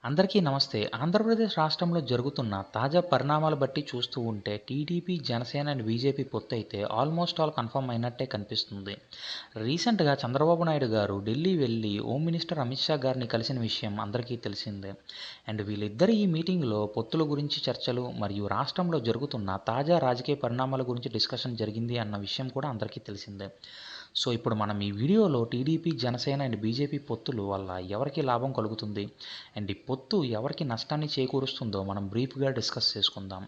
అందరికీ నమస్తే. ఆంధ్రప్రదేశ్ రాష్ట్రంలో జరుగుతున్న తాజా పరిణామాలు బట్టి చూస్తూ ఉంటే టీడీపీ, జనసేన అండ్ బీజేపీ పొత్తయితే ఆల్మోస్ట్ ఆల్ కన్ఫర్మ్ అయినట్టే కనిపిస్తుంది. రీసెంట్‌గా చంద్రబాబు నాయుడు గారు ఢిల్లీ వెళ్లి హోమ్ మినిస్టర్ అమిత్ షా గారిని కలిసిన విషయం అందరికీ తెలిసిందే. అండ్ వీళ్ళిద్దరి ఈ మీటింగ్‌లో పొత్తుల గురించి చర్చలు మరియు రాష్ట్రంలో జరుగుతున్న తాజా రాజకీయ పరిణామాల గురించి డిస్కషన్ జరిగింది అన్న విషయం కూడా అందరికీ తెలిసిందే. సో ఇప్పుడు మనం ఈ వీడియోలో టీడీపీ, జనసేన అండ్ బీజేపీ పొత్తులు వల్ల ఎవరికి లాభం కలుగుతుంది అండ్ ఈ పొత్తు ఎవరికి నష్టాన్ని చేకూరుస్తుందో మనం బ్రీఫ్గా డిస్కస్ చేసుకుందాం.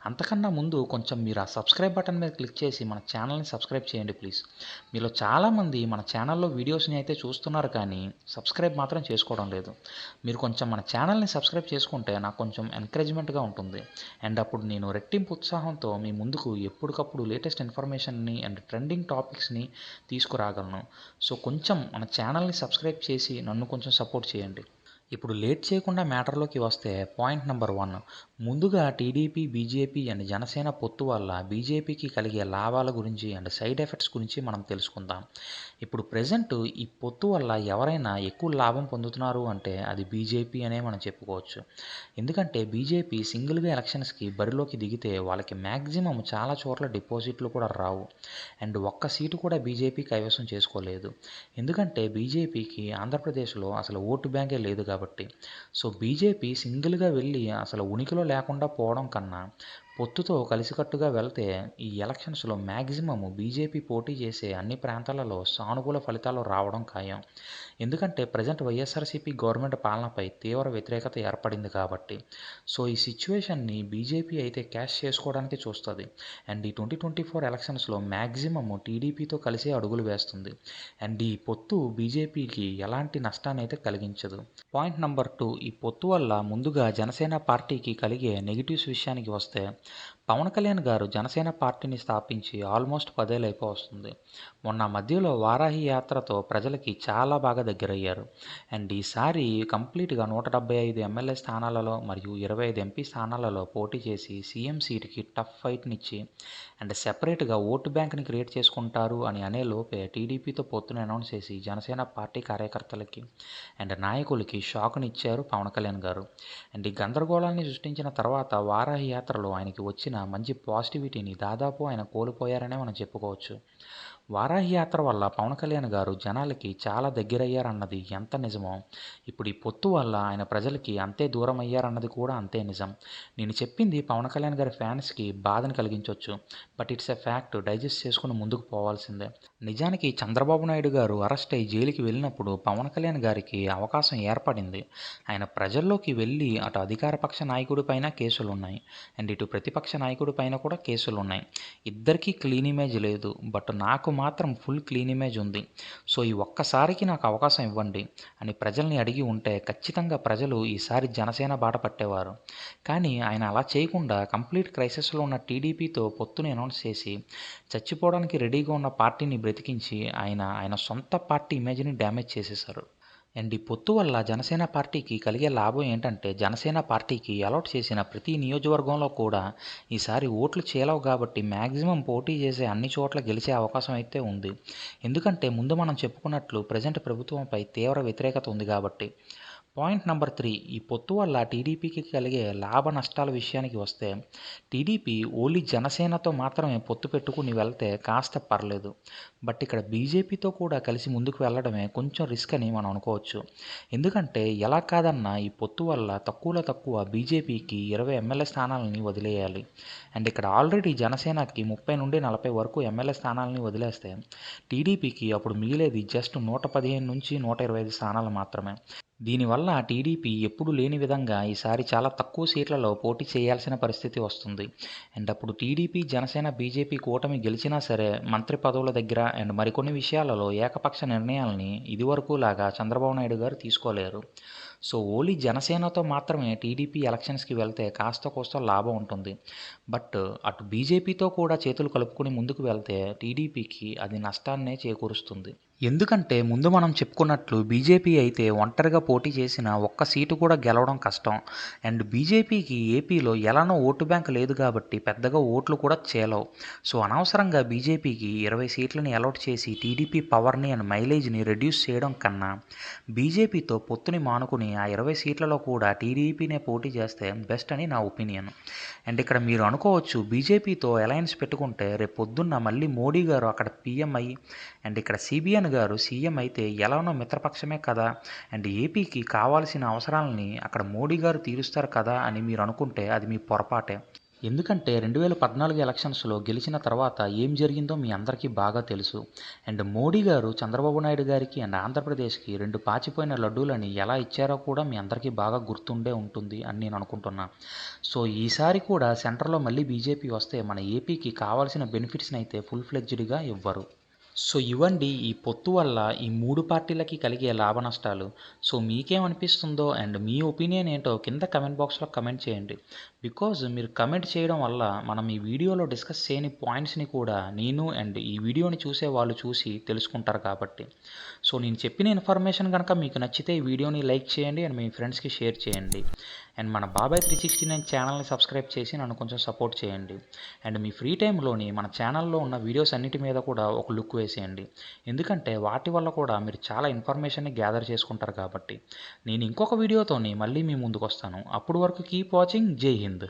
అంతకన్నా ముందు కొంచెం మీరు ఆ సబ్స్క్రైబ్ బటన్ మీద క్లిక్ చేసి మన ఛానల్ని సబ్స్క్రైబ్ చేయండి ప్లీజ్. మీలో చాలామంది మన ఛానల్లో వీడియోస్ని అయితే చూస్తున్నారు కానీ సబ్స్క్రైబ్ మాత్రం చేసుకోవడం లేదు. మీరు కొంచెం మన ఛానల్ని సబ్స్క్రైబ్ చేసుకుంటే నాకు కొంచెం ఎంకరేజ్మెంట్గా ఉంటుంది. అండ్ అప్పుడు నేను రెట్టింపు ఉత్సాహంతో మీ ముందుకు ఎప్పటికప్పుడు లేటెస్ట్ ఇన్ఫర్మేషన్ని అండ్ ట్రెండింగ్ టాపిక్స్ని తీసుకురాగలను. సో కొంచెం మన ఛానల్ని సబ్స్క్రైబ్ చేసి నన్ను కొంచెం సపోర్ట్ చేయండి. ఇప్పుడు లేట్ చేయకుండా మ్యాటర్లోకి వస్తే పాయింట్ నెంబర్ 1, ముందుగా టీడీపీ, బీజేపీ అండ్ జనసేన పొత్తు వల్ల బీజేపీకి కలిగే లాభాల గురించి అండ్ సైడ్ ఎఫెక్ట్స్ గురించి మనం తెలుసుకుందాం. ఇప్పుడు ప్రెజెంట్ ఈ పొత్తు వల్ల ఎవరైనా ఎక్కువ లాభం పొందుతున్నారు అంటే అది బీజేపీ అనే మనం చెప్పుకోవచ్చు. ఎందుకంటే బీజేపీ సింగిల్గా ఎలక్షన్స్కి బరిలోకి దిగితే వాళ్ళకి మ్యాక్సిమం చాలా చోట్ల డిపాజిట్లు కూడా రావు అండ్ ఒక్క సీటు కూడా బీజేపీ కైవసం చేసుకోలేదు. ఎందుకంటే బీజేపీకి ఆంధ్రప్రదేశ్లో అసలు ఓటు బ్యాంకే లేదు కాబట్టి. సో బీజేపీ సింగిల్గా వెళ్ళి అసలు ఉనికిలో లేకుండా పోవడం కన్నా పొత్తుతో కలిసికట్టుగా వెళ్తే ఈ ఎలక్షన్స్లో మ్యాక్సిమం బీజేపీ పోటీ చేసే అన్ని ప్రాంతాలలో సానుకూల ఫలితాలు రావడం ఖాయం. ఎందుకంటే ప్రజెంట్ వైఎస్ఆర్సీపీ గవర్నమెంట్ పాలనపై తీవ్ర వ్యతిరేకత ఏర్పడింది కాబట్టి. సో ఈ సిచ్యువేషన్ని బీజేపీ అయితే క్యాష్ చేసుకోవడానికి చూస్తుంది అండ్ ఈ 2024 ఎలక్షన్స్లో మ్యాక్సిమం టీడీపీతో కలిసే అడుగులు వేస్తుంది అండ్ ఈ పొత్తు బీజేపీకి ఎలాంటి నష్టాన్ని అయితే కలిగించదు. పాయింట్ నెంబర్ 2, ఈ పొత్తు వల్ల ముందుగా జనసేన పార్టీకి కలిగే నెగిటివ్స్ విషయానికి వస్తే పవన్ కళ్యాణ్ గారు జనసేన పార్టీని స్థాపించి ఆల్మోస్ట్ 10 ఏళ్ళు అయిపోతుంది. మొన్న మధ్యలో వారాహి యాత్రతో ప్రజలకి చాలా బాగా దగ్గరయ్యారు అండ్ ఈసారి కంప్లీట్గా 175 ఎమ్మెల్యే స్థానాలలో మరియు 25 ఎంపీ స్థానాలలో పోటీ చేసి సీఎం సీట్కి టఫ్ ఫైట్నిచ్చి అండ్ సెపరేట్గా ఓటు బ్యాంక్ని క్రియేట్ చేసుకుంటారు అని అనే లోపే టీడీపీతో పొత్తును అనౌన్స్ చేసి జనసేన పార్టీ కార్యకర్తలకి అండ్ నాయకులకి షాక్నిచ్చారు పవన్ కళ్యాణ్ గారు. అండ్ ఈ గందరగోళాన్ని సృష్టించిన తర్వాత వారాహి యాత్రలో ఆయనకి వచ్చిన మంచి పాజిటివిటీని దాదాపు ఆయన కోల్పోయారనే మనం చెప్పుకోవచ్చు. వారాహి యాత్ర వల్ల పవన్ కళ్యాణ్ గారు జనాలకి చాలా దగ్గరయ్యారన్నది ఎంత నిజమో ఇప్పుడు ఈ పొత్తు వల్ల ఆయన ప్రజలకి అంతే దూరం అయ్యారన్నది కూడా అంతే నిజం. నేను చెప్పింది పవన్ కళ్యాణ్ గారి ఫ్యాన్స్కి బాధను కలిగించవచ్చు, but it's a fact, digest చేసుకుని ముందుకు పోవాల్సిందే. నిజానికి చంద్రబాబు నాయుడు గారు అరెస్ట్ అయ్యి జైలుకి వెళ్ళినప్పుడు పవన్ కళ్యాణ్ గారికి అవకాశం ఏర్పడింది. ఆయన ప్రజల్లోకి వెళ్ళి అటు అధికార పక్ష నాయకుడి పైన కేసులున్నాయి అండ్ ఇటు ప్రతిపక్ష నాయకుడి పైన కూడా కేసులున్నాయి. ఇద్దరికీ క్లీన్ ఇమేజ్ లేదు, బట్ నాకు మాత్రం ఫుల్ క్లీన్ ఇమేజ్ ఉంది. సో ఈ ఒక్కసారికి నాకు అవకాశం ఇవ్వండి అని ప్రజల్ని అడిగి ఉంటే ఖచ్చితంగా ప్రజలు ఈసారి జనసేన బాట పట్టేవారు. కానీ ఆయన అలా చేయకుండా కంప్లీట్ క్రైసిస్లో ఉన్న టీడీపీతో పొత్తుని అనౌన్స్ చేసి చచ్చిపోవడానికి రెడీగా ఉన్న పార్టీని బ్రతికించి ఆయన సొంత పార్టీ ఇమేజ్ని డ్యామేజ్ చేసేశారు. అండ్ ఈ పొత్తు వల్ల జనసేన పార్టీకి కలిగే లాభం ఏంటంటే జనసేన పార్టీకి అలాట్ చేసిన ప్రతి నియోజకవర్గంలో కూడా ఈసారి ఓట్లు చీలవు కాబట్టి మ్యాక్సిమం పోటీ చేసే అన్ని చోట్ల గెలిచే అవకాశం అయితే ఉంది. ఎందుకంటే ముందు మనం చెప్పుకున్నట్లు ప్రజెంట్ ప్రభుత్వంపై తీవ్ర వ్యతిరేకత ఉంది కాబట్టి. పాయింట్ నెంబర్ 3, ఈ పొత్తు వల్ల టీడీపీకి కలిగే లాభ నష్టాల విషయానికి వస్తే టీడీపీ ఓన్లీ జనసేనతో మాత్రమే పొత్తు పెట్టుకుని వెళ్తే కాస్త పర్లేదు, బట్ ఇక్కడ బీజేపీతో కూడా కలిసి ముందుకు వెళ్ళడమే కొంచెం రిస్క్ అని మనం అనుకోవచ్చు. ఎందుకంటే ఎలా కాదన్నా ఈ పొత్తు వల్ల తక్కువలో తక్కువ బీజేపీకి 20 ఎమ్మెల్యే స్థానాలని వదిలేయాలి అండ్ ఇక్కడ ఆల్రెడీ జనసేనకి 30 నుండి 40 వరకు ఎమ్మెల్యే స్థానాలని వదిలేస్తే టీడీపీకి అప్పుడు మిగిలేది జస్ట్ 115 నుంచి 125 స్థానాలు మాత్రమే. దీనివల్ల టీడీపీ ఎప్పుడూ లేని విధంగా ఈసారి చాలా తక్కువ సీట్లలో పోటీ చేయాల్సిన పరిస్థితి వస్తుంది అండ్ అప్పుడు టీడీపీ, జనసేన, బీజేపీ కూటమి గెలిచినా సరే మంత్రి పదవుల దగ్గర అండ్ మరికొన్ని విషయాలలో ఏకపక్ష నిర్ణయాలని ఇదివరకు లాగా చంద్రబాబు నాయుడు గారు తీసుకోలేరు. సో ఓన్లీ జనసేనతో మాత్రమే టీడీపీ ఎలక్షన్స్కి వెళ్తే కాస్త కోస్త లాభం ఉంటుంది, బట్ అటు బీజేపీతో కూడా చేతులు కలుపుకొని ముందుకు వెళ్తే టీడీపీకి అది నష్టాన్నే చేకూరుస్తుంది. ఎందుకంటే ముందు మనం చెప్పుకున్నట్లు బీజేపీ అయితే ఒంటరిగా పోటీ చేసిన ఒక్క సీటు కూడా గెలవడం కష్టం. అండ్ బీజేపీకి ఏపీలో ఎలానో ఓటు బ్యాంక్ లేదు కాబట్టి పెద్దగా ఓట్లు కూడా చేలవు. సో అనవసరంగా బీజేపీకి 20 సీట్లని అలాట్ చేసి టీడీపీ పవర్ని అండ్ మైలేజ్ని రెడ్యూస్ చేయడం కన్నా బీజేపీతో పొత్తుని మానుకుని ఆ 20 సీట్లలో కూడా టీడీపీనే పోటీ చేస్తే బెస్ట్ అని నా ఒపీనియన్. అండ్ ఇక్కడ మీరు అనుకోవచ్చు, బీజేపీతో అలయన్స్ పెట్టుకుంటే రేపు పొద్దున్న మళ్ళీ మోడీ గారు అక్కడ పీఎం అయ్యి అండ్ ఇక్కడ సిబిఎన్ గారు సీఎం అయితే ఎలానో మిత్రపక్షమే కదా అండ్ ఏపీకి కావాల్సిన అవసరాలని అక్కడ మోడీ గారు తీరుస్తారు కదా అని మీరు అనుకుంటే అది మీ పొరపాటే. ఎందుకంటే 2014 ఎలక్షన్స్లో గెలిచిన తర్వాత ఏం జరిగిందో మీ అందరికీ బాగా తెలుసు. అండ్ మోడీ గారు చంద్రబాబు నాయుడు గారికి అండ్ ఆంధ్రప్రదేశ్కి 2 పాచిపోయిన లడ్డూలని ఎలా ఇచ్చారో కూడా మీ అందరికీ బాగా గుర్తుండే ఉంటుంది అని నేను అనుకుంటున్నా. సో ఈసారి కూడా సెంటర్లో మళ్ళీ బీజేపీ వస్తే మన ఏపీకి కావాల్సిన బెనిఫిట్స్ని అయితే ఫుల్ ఫ్లెడ్జ్డ్గా ఇవ్వరు. సో ఇవ్వండి ఈ పొత్తు వల్ల ఈ 3 పార్టీలకి కలిగే లాభ నష్టాలు. సో మీకేమనిపిస్తుందో అండ్ మీ ఒపీనియన్ ఏంటో కింద కమెంట్ బాక్స్లో కమెంట్ చేయండి. బికాజ్ మీరు కమెంట్ చేయడం వల్ల మనం ఈ వీడియోలో డిస్కస్ చేయని పాయింట్స్ని కూడా నేను అండ్ ఈ వీడియోని చూసే వాళ్ళు చూసి తెలుసుకుంటారు కాబట్టి. సో నేను చెప్పిన ఇన్ఫర్మేషన్ కనుక మీకు నచ్చితే ఈ వీడియోని లైక్ చేయండి అండ్ మీ ఫ్రెండ్స్కి షేర్ చేయండి. అండ్ మన బాబాయ్ 369 ఛానల్ని సబ్స్క్రైబ్ చేసి నన్ను కొంచెం సపోర్ట్ చేయండి. అండ్ మీ ఫ్రీ టైంలోని మన ఛానల్లో ఉన్న వీడియోస్ అన్నిటి మీద కూడా ఒక లుక్ వేసేయండి. ఎందుకంటే వాటి వల్ల కూడా మీరు చాలా ఇన్ఫర్మేషన్ని గ్యాదర్ చేసుకుంటారు కాబట్టి. నేను ఇంకొక వీడియోతోని మళ్ళీ మీ ముందుకు వస్తాను. అప్పుడు వరకు కీప్ వాచింగ్. జై హింద్.